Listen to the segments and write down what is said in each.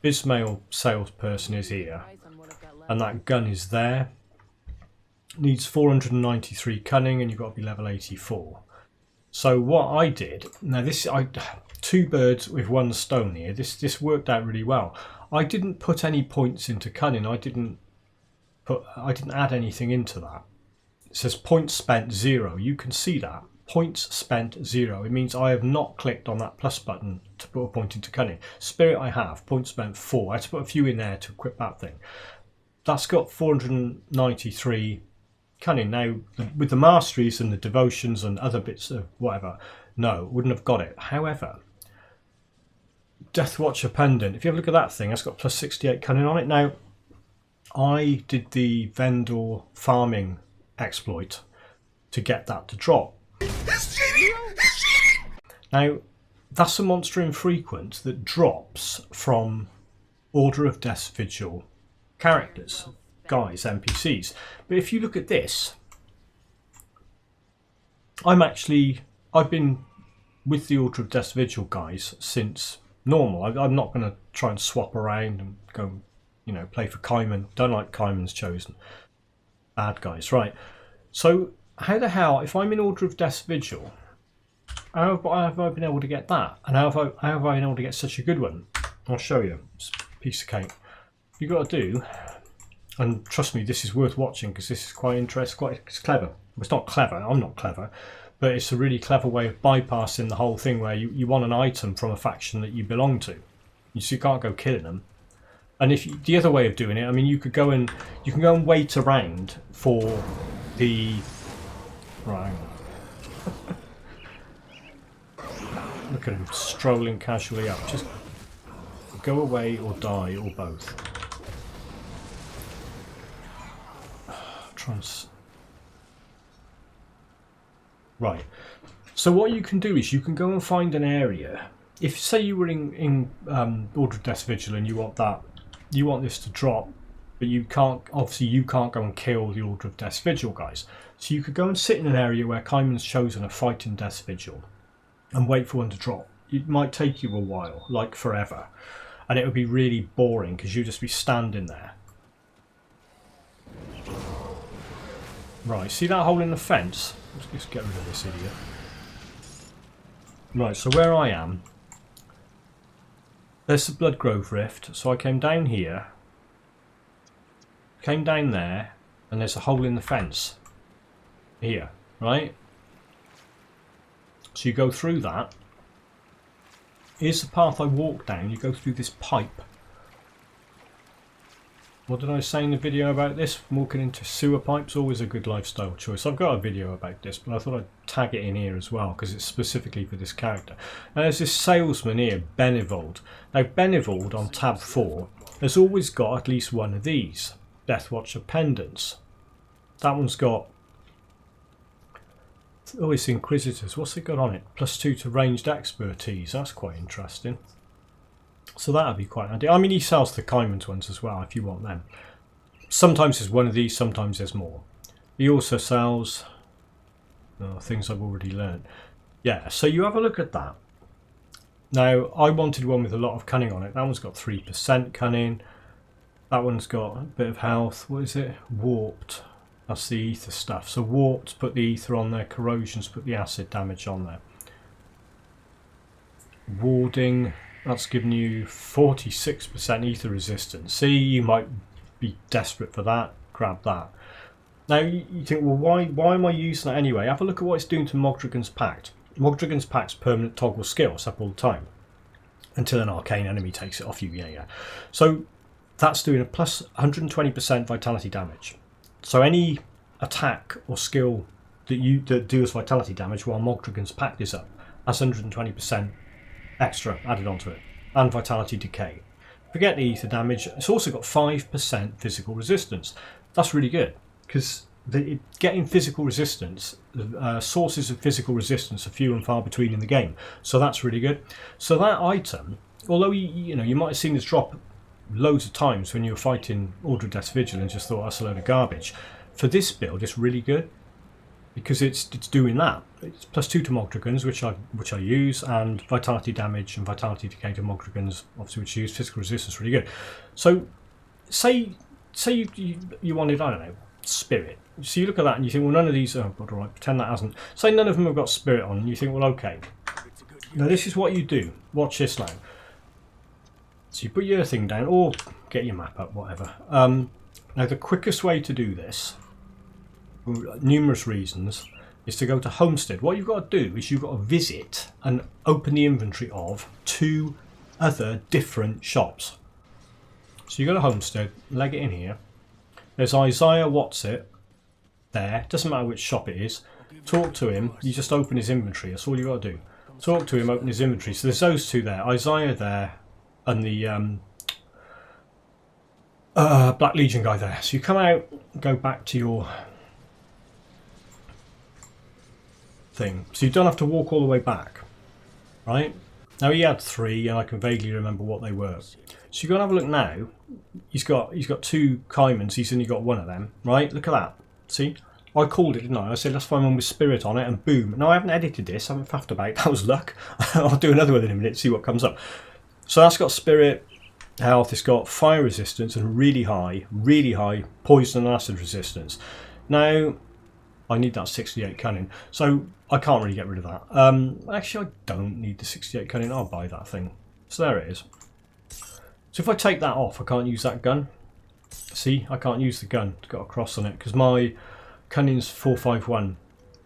Ismail salesperson is here, and that gun is there. Needs 493 cunning, and you've got to be level 84. So what I did, now this, two birds with one stone here. This worked out really well. I didn't put any points into cunning. I didn't add anything into that. It says points spent 0. You can see that. Points spent 0. It means I have not clicked on that plus button to put a point into cunning. Spirit I have. Points spent 4. I had to put a few in there to equip that thing. That's got 493 cunning. Now, with the masteries and the devotions and other bits of whatever, no, wouldn't have got it. However, Death-Watcher Pendant, if you have a look at that thing, it's got plus 68 cunning on it. Now, I did the vendor farming exploit to get that to drop. Now, that's a monster infrequent that drops from Order of Death's Vigil characters, guys, NPCs. But if you look at this, I've been with the Order of Death's Vigil guys since normal. I'm not going to try and swap around and go, you know, play for Kaiman. Don't like Kaiman's chosen. Bad guys, right? So how the hell, if I'm in Order of Death's Vigil, how have I been able to get that? And how have I been able to get such a good one? I'll show you. It's a piece of cake. You've got to do, and trust me, this is worth watching because this is quite interesting. It's clever. It's not clever. I'm not clever. But it's a really clever way of bypassing the whole thing where you want an item from a faction that you belong to. So you can't go killing them. And the other way of doing it, I mean, you can go and wait around for the right. Look at him strolling casually up. Just go away or die or both. Right. So what you can do is you can go and find an area. If say you were in Order of Death's Vigil and you want this to drop, but you can't go and kill the Order of Death's Vigil guys. So you could go and sit in an area where Kaiman's chosen a fight in Death's Vigil and wait for one to drop. It might take you a while, like forever, and it would be really boring because you'd just be standing there. Right, see that hole in the fence? Let's just get rid of this idiot. Right, so where I am, there's the Bloodgrove Rift, so I came down here, came down there, and there's a hole in the fence here, right? So you go through that. Here's the path I walk down. You go through this pipe. What did I say in the video about this? Walking into sewer pipes, always a good lifestyle choice. I've got a video about this, but I thought I'd tag it in here as well because it's specifically for this character. Now there's this salesman here, Benevold. Now Benevold on tab 4 has always got at least one of these Death-Watcher Pendants. That one's got, oh, it's Inquisitors. What's it got on it? +2 to ranged expertise. That's quite interesting. So that would be quite handy. I mean, he sells the Kaiman's ones as well if you want them. Sometimes there's one of these, sometimes there's more. He also sells things I've already learned. Yeah, so you have a look at that. Now, I wanted one with a lot of cunning on it. That one's got 3% cunning. That one's got a bit of health. What is it? Warped. That's the ether stuff. So warped, put the ether on there. Corrosions, put the acid damage on there. Warding. That's giving you 46% ether resistance. See, you might be desperate for that. Grab that. Now, you think, well, why am I using that anyway? Have a look at what it's doing to Mogdragon's Pact. Mogdragon's Pact's permanent toggle skill. It's up all the time. Until an arcane enemy takes it off you. Yeah. So, that's doing a plus 120% vitality damage. So, any attack or skill that deals vitality damage while Mogdragon's Pact is up, that's 120% extra added onto it, and vitality decay. Forget the ether damage. It's also got 5% physical resistance. That's really good because getting physical resistance, sources of physical resistance are few and far between in the game. So that's really good. So that item, although you might have seen this drop loads of times when you were fighting Order of Death's Vigil and just thought that's a load of garbage. For this build, it's really good. because it's doing that. It's +2 to Mogdragons, which I use, and vitality damage and vitality decay to Mogdragons, obviously, which I use. Physical resistance really good. So say you wanted, I don't know, spirit. So you look at that and you think, well, none of these. Oh God, all right, pretend that hasn't. Say none of them have got spirit on, and you think, well, okay. Now this is what you do. Watch this now. So you put your thing down, or get your map up, whatever. Now the quickest way to do this, for numerous reasons, is to go to Homestead. What you've got to do is you've got to visit and open the inventory of 2 other different shops. So you go to Homestead, leg it in here. There's Isaiah Whatsit there. Doesn't matter which shop it is. Talk to him. You just open his inventory. That's all you got to do. Talk to him, open his inventory. So there's those 2 there. Isaiah there, and the Black Legion guy there. So you come out, go back to your thing. So you don't have to walk all the way back, right? Now he had 3, and I can vaguely remember what they were. So you go and have a look now. He's got 2 Caimans. He's only got 1 of them, right? Look at that. See, I called it, didn't I? I said let's find one with spirit on it, and boom. Now I haven't edited this. I haven't faffed about. That was luck. I'll do another one in a minute. See what comes up. So that's got spirit, health. It's got fire resistance and really high poison and acid resistance. Now I need that 68 cunning, so I can't really get rid of that. Actually, I don't need the 68 cunning. I'll buy that thing. So there it is. So if I take that off, I can't use that gun. See, I can't use the gun. It's got a cross on it because my cunning's 451,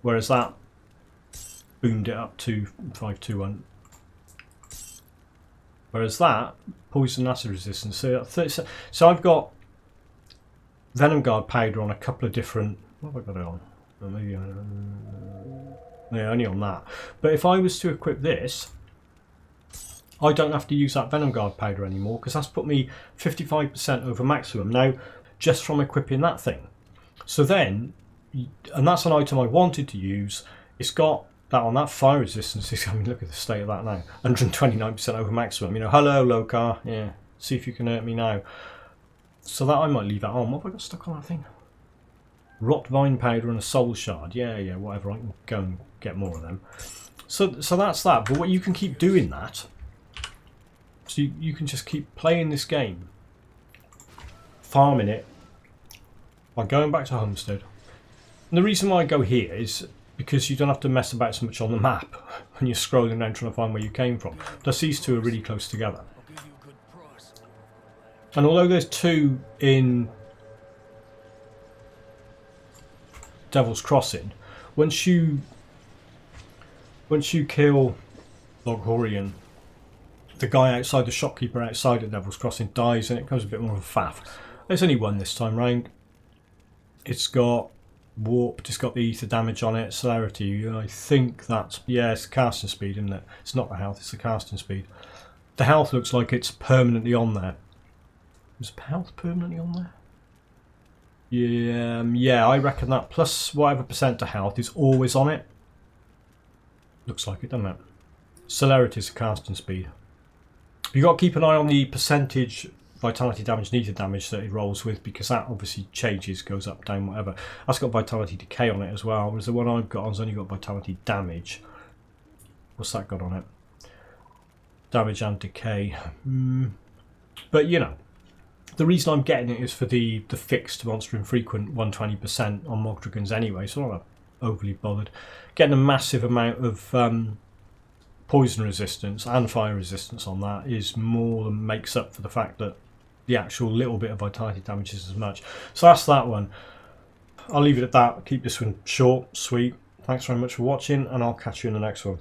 whereas that boomed it up to 521. Whereas that poison acid resistance. So I've got Venom Guard powder on a couple of different. What have I got it on? Or maybe yeah, only on that. But if I was to equip this, I don't have to use that Venom Guard powder anymore because that's put me 55% over maximum now just from equipping that thing. So then, and that's an item I wanted to use. It's got that on that fire resistance. I mean, look at the state of that now. 129% over maximum. You know, hello, Lokar. Yeah, see if you can hurt me now. So that I might leave that on. What have I got stuck on that thing? Rot vine powder and a soul shard. Yeah, whatever. I can go and get more of them. So that's that. But what you can keep doing that. So you can just keep playing this game, farming it, by going back to Homestead. And the reason why I go here is because you don't have to mess about so much on the map when you're scrolling down trying to find where you came from. Plus these 2 are really close together. And although there's 2 in Devil's Crossing, once you kill Loghorian, the guy outside, the shopkeeper outside at Devil's Crossing dies, and it becomes a bit more of a faff. There's only 1 this time round. It's got warped, it's got the ether damage on it, celerity. I think that's, yeah, it's casting speed, isn't it? It's not the health, it's the casting speed. The health looks like it's permanently on there. Is health permanently on there? Yeah, I reckon that plus whatever % to health is always on it. Looks like it, doesn't it? Celerity is the casting speed. You've got to keep an eye on the percentage vitality damage and ether damage that it rolls with, because that obviously changes, goes up, down, whatever. That's got vitality decay on it as well, whereas the one I've got has only got vitality damage. What's that got on it? Damage and decay. But you know, the reason I'm getting it is for the fixed monster infrequent 120% on Mogdragons anyway, so I'm not overly bothered. Getting a massive amount of poison resistance and fire resistance on that is more than makes up for the fact that the actual little bit of vitality damage is as much. So that's that one. I'll leave it at that. Keep this one short, sweet. Thanks very much for watching, and I'll catch you in the next one.